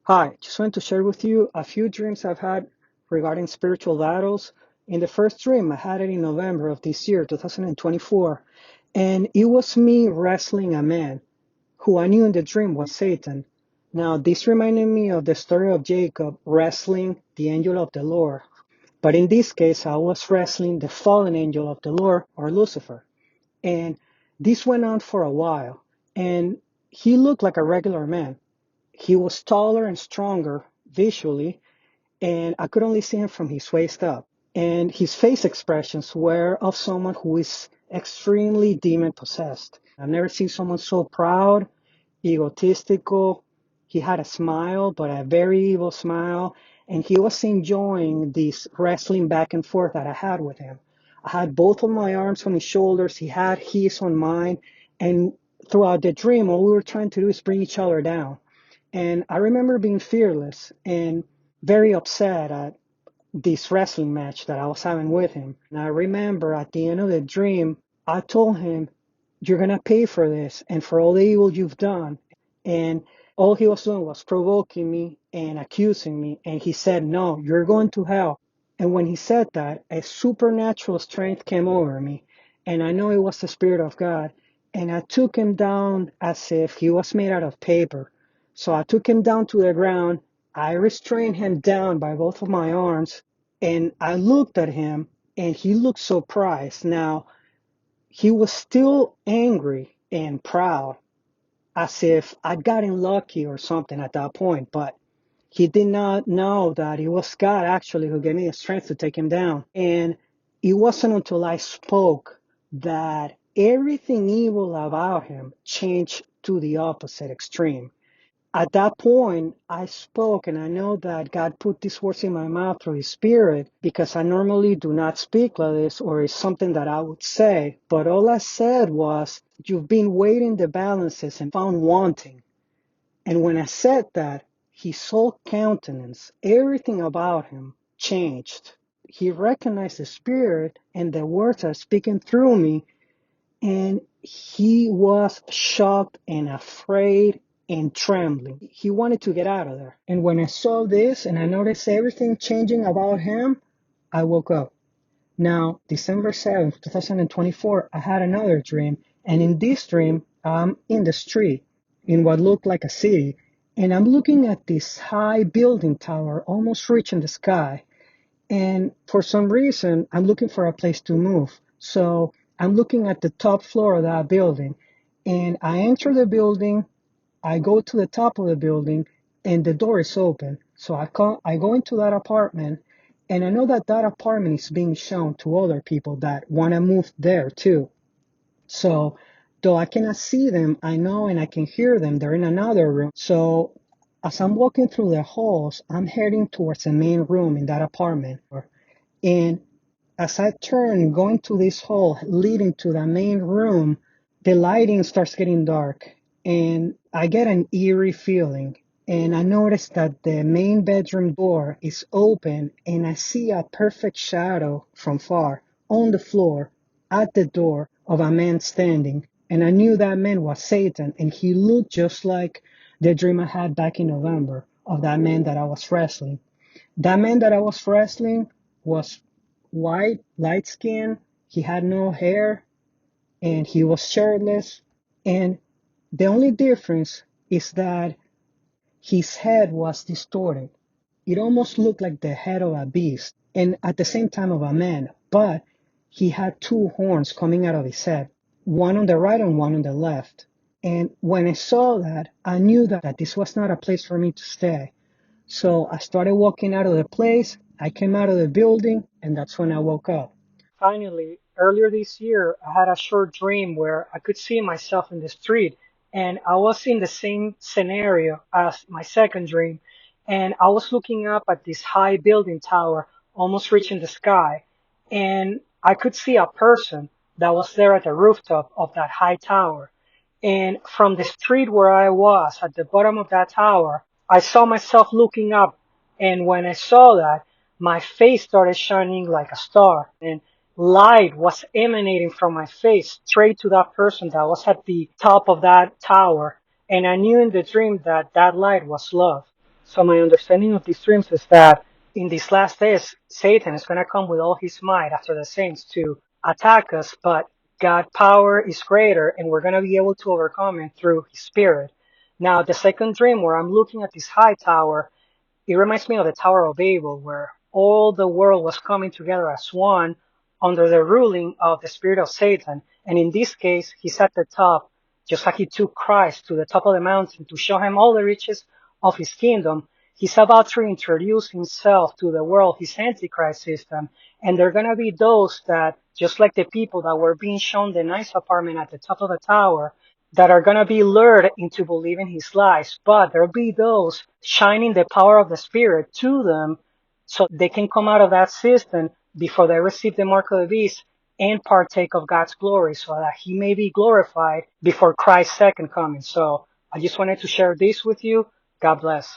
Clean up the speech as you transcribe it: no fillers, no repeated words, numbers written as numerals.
Hi, just wanted to share with you a few dreams I've had regarding spiritual battles. In the first dream, I had it in November of this year, 2024, and it was me wrestling a man who I knew in the dream was Satan. Now, this reminded me of the story of Jacob wrestling the angel of the Lord. But in this case, I was wrestling the fallen angel of the Lord, or Lucifer. And this went on for a while. And he looked like a regular man. He was taller and stronger visually, and I could only see him from his waist up. And his face expressions were of someone who is extremely demon possessed. I've never seen someone so proud, egotistical. He had a smile, but a very evil smile. And he was enjoying this wrestling back and forth that I had with him. I had both of my arms on his shoulders. He had his on mine. And throughout the dream, all we were trying to do is bring each other down. And I remember being fearless and very upset at this wrestling match that I was having with him. And I remember at the end of the dream, I told him, "You're going to pay for this and for all the evil you've done." And all he was doing was provoking me and accusing me. And he said, "No, you're going to hell." And when he said that, a supernatural strength came over me. And I know it was the Spirit of God. And I took him down as if he was made out of paper. So I took him down to the ground. I restrained him down by both of my arms. And I looked at him and he looked surprised. Now, he was still angry and proud, as if I'd gotten lucky or something at that point, but he did not know that it was God actually who gave me the strength to take him down. And it wasn't until I spoke that everything evil about him changed to the opposite extreme. At that point, I spoke, and I know that God put these words in my mouth through His Spirit because I normally do not speak like this, or it's something that I would say. But all I said was, "You've been weighing the balances and found wanting." And when I said that, his whole countenance, everything about him changed. He recognized the Spirit and the words are speaking through me, and he was shocked and afraid and trembling. He wanted to get out of there. And when I saw this and I noticed everything changing about him, I woke up. Now, December 7th, 2024, I had another dream. And in this dream, I'm in the street in what looked like a city. And I'm looking at this high building tower almost reaching the sky. And for some reason, I'm looking for a place to move. So I'm looking at the top floor of that building. And I enter the building, I go to the top of the building, and the door is open. So I go into that apartment, and I know that that apartment is being shown to other people that want to move there too. So though I cannot see them, I know and I can hear them. They're in another room. So as I'm walking through the halls, I'm heading towards the main room in that apartment. And as I turn, going to this hall leading to the main room, the lighting starts getting dark and I get an eerie feeling. And I notice that the main bedroom door is open and I see a perfect shadow from far on the floor at the door of a man standing. And I knew that man was Satan and he looked just like the dream I had back in November of that man that I was wrestling. That man that I was wrestling was white, light skin. He had no hair and he was shirtless. And the only difference is that his head was distorted. It almost looked like the head of a beast and at the same time of a man, but he had two horns coming out of his head, one on the right and one on the left. And when I saw that, I knew that this was not a place for me to stay. So I started walking out of the place. I came out of the building, and that's when I woke up. Finally, earlier this year, I had a short dream where I could see myself in the street, and I was in the same scenario as my second dream, and I was looking up at this high building tower, almost reaching the sky, and I could see a person that was there at the rooftop of that high tower. And from the street where I was at the bottom of that tower, I saw myself looking up. And when I saw that, my face started shining like a star. And light was emanating from my face straight to that person that was at the top of that tower. And I knew in the dream that that light was love. So my understanding of these dreams is that in these last days, Satan is going to come with all his might after the saints to attack us, but God's power is greater and we're going to be able to overcome it through his spirit. Now, the second dream where I'm looking at this high tower, it reminds me of the Tower of Babel, where all the world was coming together as one under the ruling of the spirit of Satan. And in this case, he's at the top, just like he took Christ to the top of the mountain to show him all the riches of his kingdom. He's about to introduce himself to the world, his Antichrist system. And there are going to be those that, just like the people that were being shown the nice apartment at the top of the tower, that are going to be lured into believing his lies, but there'll be those shining the power of the Spirit to them so they can come out of that system before they receive the mark of the beast and partake of God's glory so that he may be glorified before Christ's second coming. So I just wanted to share this with you. God bless.